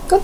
Good.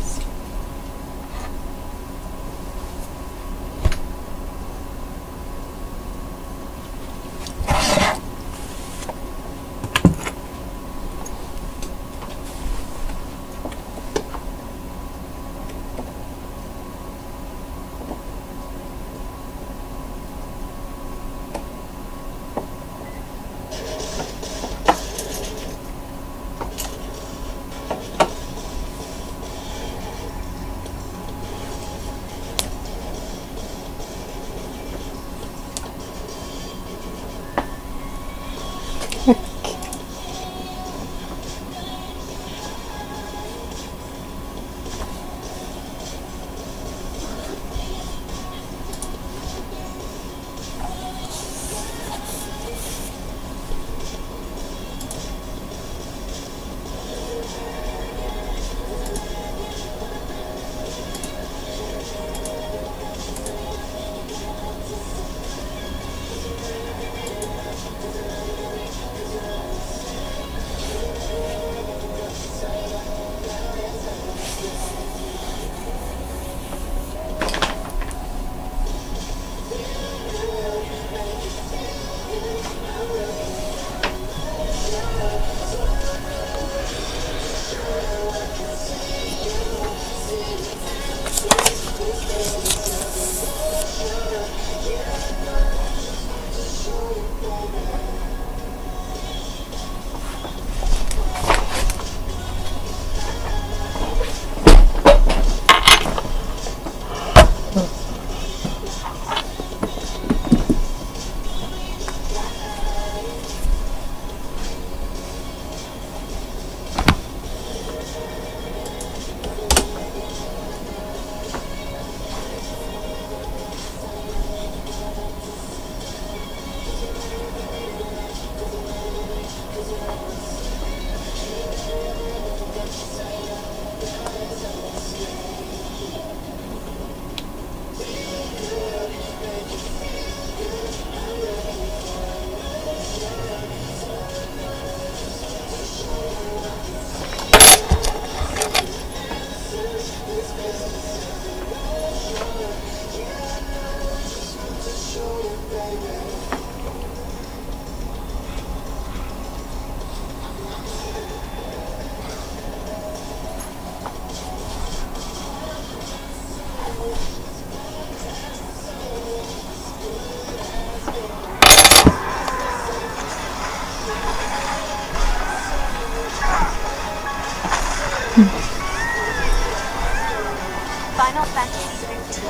Final Fantasy 15.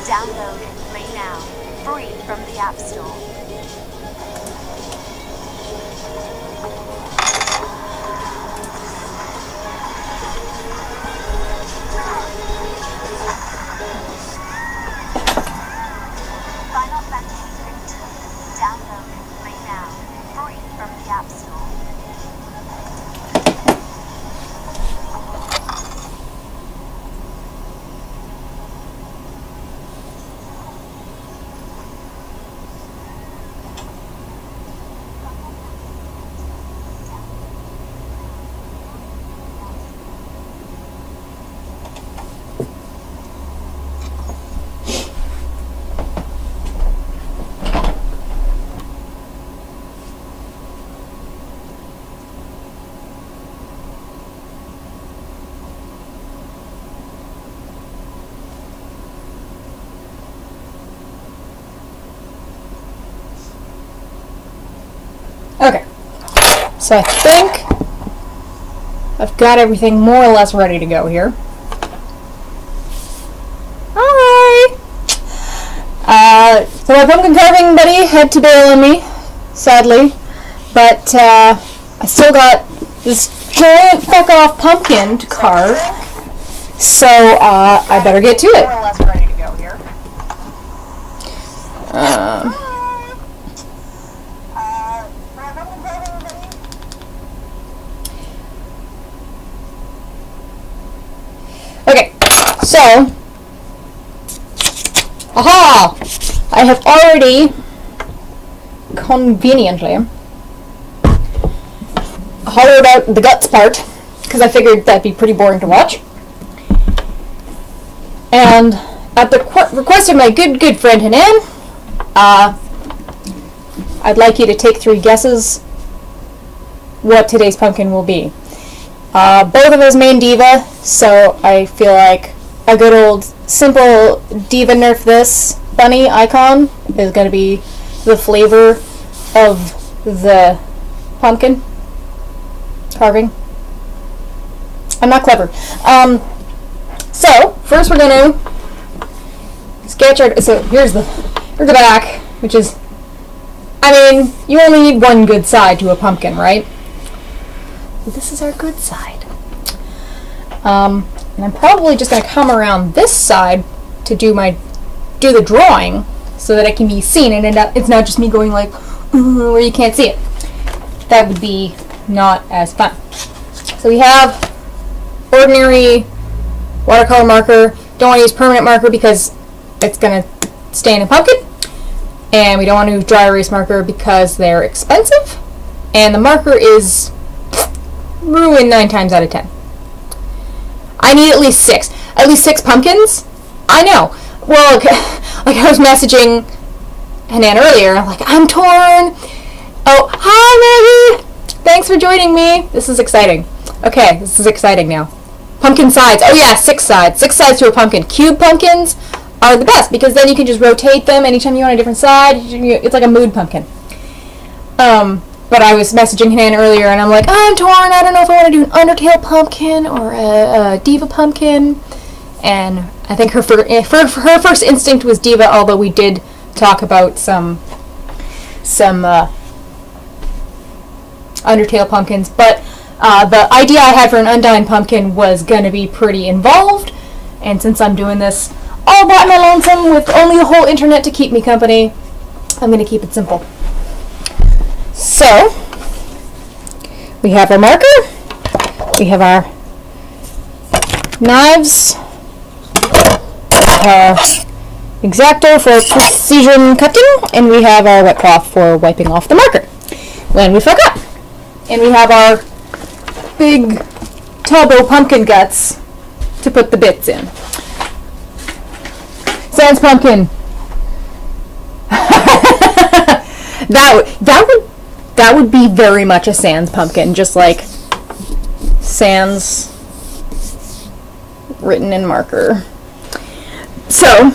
Download and play now. Free from the App Store. Final Fantasy 15. Download and play now. Free from the App Store. Okay, so I think I've got everything more or less ready to go here. Hi! So my pumpkin carving buddy had to bail on me, sadly, but I still got this giant fuck off pumpkin to carve, so I better get to it. More or less ready to go here. Okay, so, aha! I have already conveniently hollowed out the guts part, because I figured that'd be pretty boring to watch. And at the request of my good friend Hanan, I'd like you to take 3 guesses what today's pumpkin will be. Both of us main d.va, so I feel like a good old simple d.va Nerf This bunny icon is going to be the flavor of the pumpkin carving. I'm not clever. So first we're going to sketch our. So here's the back, which is. I mean, you only need one good side to a pumpkin, right? This is our good side. And I'm probably just going to come around this side to do the drawing so that it can be seen and it's not just me going like where you can't see it. That would be not as fun. So we have ordinary watercolor marker. Don't want to use permanent marker because it's going to stain a pumpkin. And we don't want to use dry erase marker because they're expensive. And the marker is ruined 9 times out of 10. I need at least 6. At least 6 pumpkins? I know. Well, okay. Like I was messaging Hanan earlier. Like, I'm torn. Oh, hi Maggie! Thanks for joining me. This is exciting. Okay, this is exciting now. Pumpkin sides. Oh yeah, 6 sides. 6 sides to a pumpkin. Cube pumpkins are the best because then you can just rotate them anytime you want a different side. It's like a mood pumpkin. But I was messaging Hanan earlier and I'm like, I'm torn. I don't know if I want to do an Undertale pumpkin or a d.va pumpkin. And I think her first instinct was d.va, although we did talk about some Undertale pumpkins. But the idea I had for an Undyne pumpkin was going to be pretty involved. And since I'm doing this all by my lonesome with only the whole internet to keep me company, I'm going to keep it simple. So, we have our marker, we have our knives, our X-Acto for precision cutting, and we have our wet cloth for wiping off the marker when we fuck up. And we have our big tub of pumpkin guts to put the bits in. Sans pumpkin. That would be very much a sans pumpkin, just like sans written in marker. So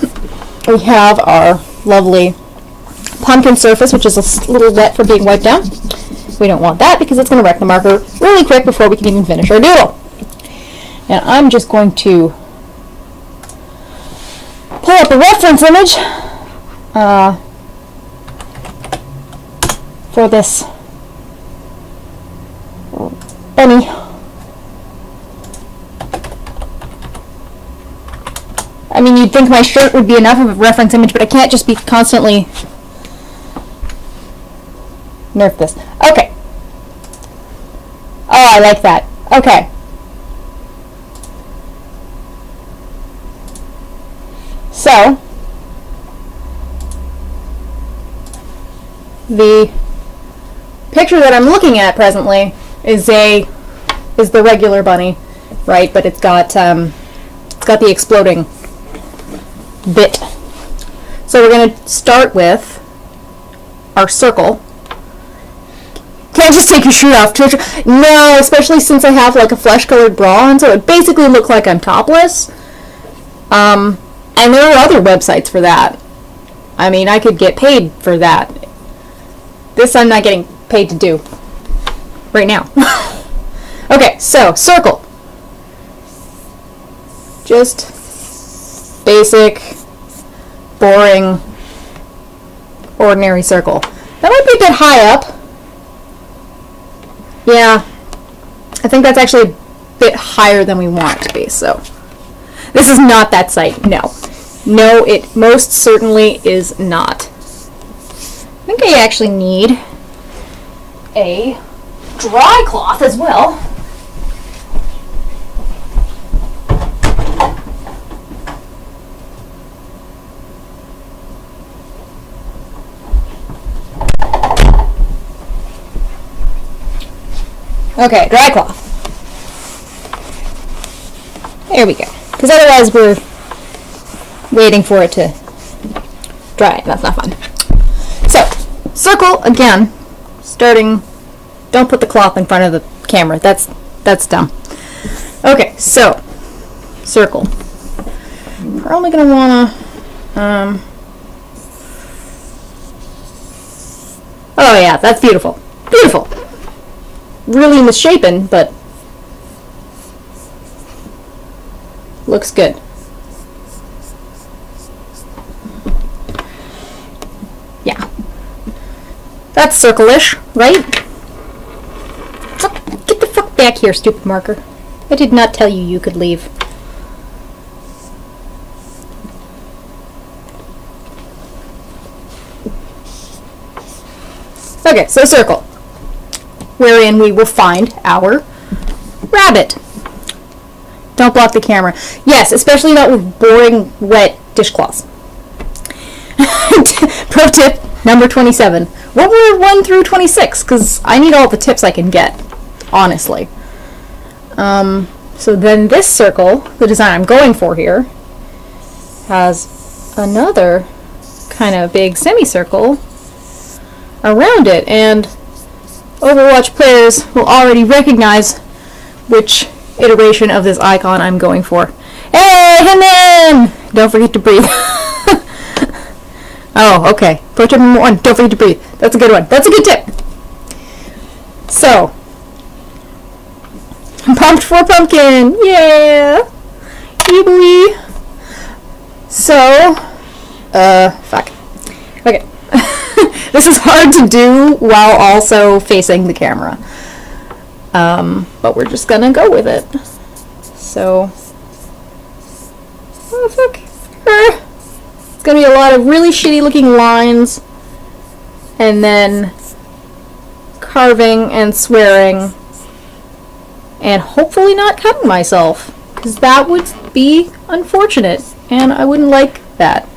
we have our lovely pumpkin surface, which is a little wet for being wiped down. We don't want that because it's going to wreck the marker really quick before we can even finish our doodle. And I'm just going to pull up a reference image for this bunny. I mean, you'd think my shirt would be enough of a reference image, but I can't just be constantly Nerf this. Okay. Oh, I like that. Okay. So, the picture that I'm looking at presently is the regular bunny, right? But it's got the exploding bit. So we're going to start with our circle. Can't just take your shirt off. No, especially since I have like a flesh-colored bra on, so it basically looks like I'm topless. And there are other websites for that. I mean, I could get paid for that. This I'm not getting paid to do right now. Okay, so circle. Just basic, boring, ordinary circle. That might be a bit high up. Yeah, I think that's actually a bit higher than we want it to be, so. This is not that site, no. No, it most certainly is not. I think I actually need a dry cloth as well. Okay, dry cloth. There we go. Because otherwise we're waiting for it to dry. That's not fun. So, circle again, starting, don't put the cloth in front of the camera. That's dumb. Okay, so, circle. Probably going to want to, oh yeah, that's beautiful. Beautiful. Really misshapen, but looks good. Yeah. That's circle-ish, right? Get the fuck back here, stupid marker. I did not tell you you could leave. Okay, so circle, wherein we will find our rabbit. Don't block the camera. Yes, especially not with boring, wet dishcloths. Pro tip number 27. What were 1 through 26? Because I need all the tips I can get, honestly. So then this circle, the design I'm going for here, has another kind of big semicircle around it, and Overwatch players will already recognize which iteration of this icon I'm going for. Hey, Hinman! Don't forget to breathe. Oh, okay. Pro tip number 1, don't forget to breathe. That's a good one. That's a good tip. So, I'm pumped for pumpkin. Yeah! Eebly. So, fuck. Okay. This is hard to do while also facing the camera. But we're just gonna go with it. So, oh fuck. It's gonna be a lot of really shitty looking lines, and then carving and swearing, and hopefully not cutting myself, because that would be unfortunate, and I wouldn't like that.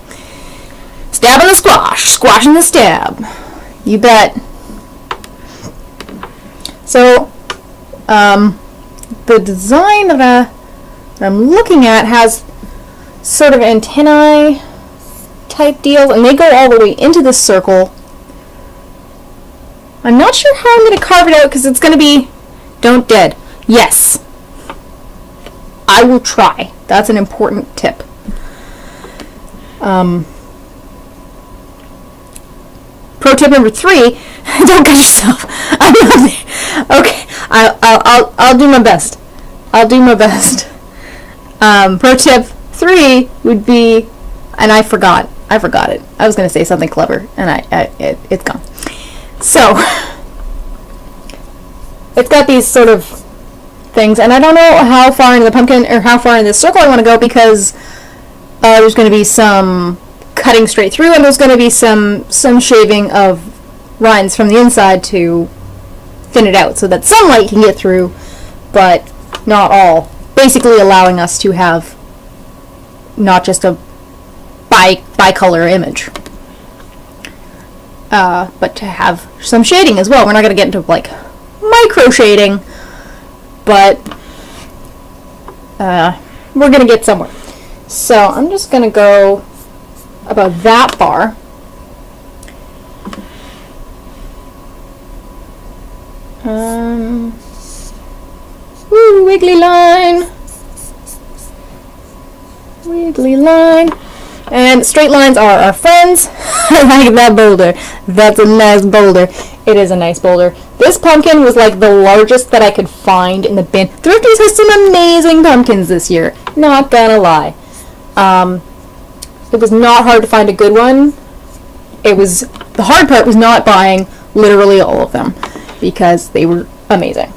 Stab in the squash, squash in the stab. You bet. So, the design that I'm looking at has sort of antennae type deals, and they go all the way into this circle. I'm not sure how I'm going to carve it out, because it's going to be, don't dead. Yes. I will try. That's an important tip. Pro tip number 3, don't cut yourself. Okay, I'll do my best. I'll do my best. Pro tip 3 would be, and I forgot it. I was going to say something clever, and it's gone. So, it's got these sort of things, and I don't know how far into the pumpkin, or how far in this circle I want to go, because there's going to be some cutting straight through, and there's going to be some shaving of lines from the inside to thin it out so that sunlight can get through, but not all. Basically allowing us to have not just a bicolor image, but to have some shading as well. We're not going to get into like micro shading, but we're going to get somewhere. So I'm just going to go about that far. Woo, wiggly line. Wiggly line. And straight lines are our friends. I like that boulder. That's a nice boulder. It is a nice boulder. This pumpkin was like the largest that I could find in the bin. Thrifties has some amazing pumpkins this year. Not gonna lie. It was not hard to find a good one. The hard part was not buying literally all of them, because they were amazing.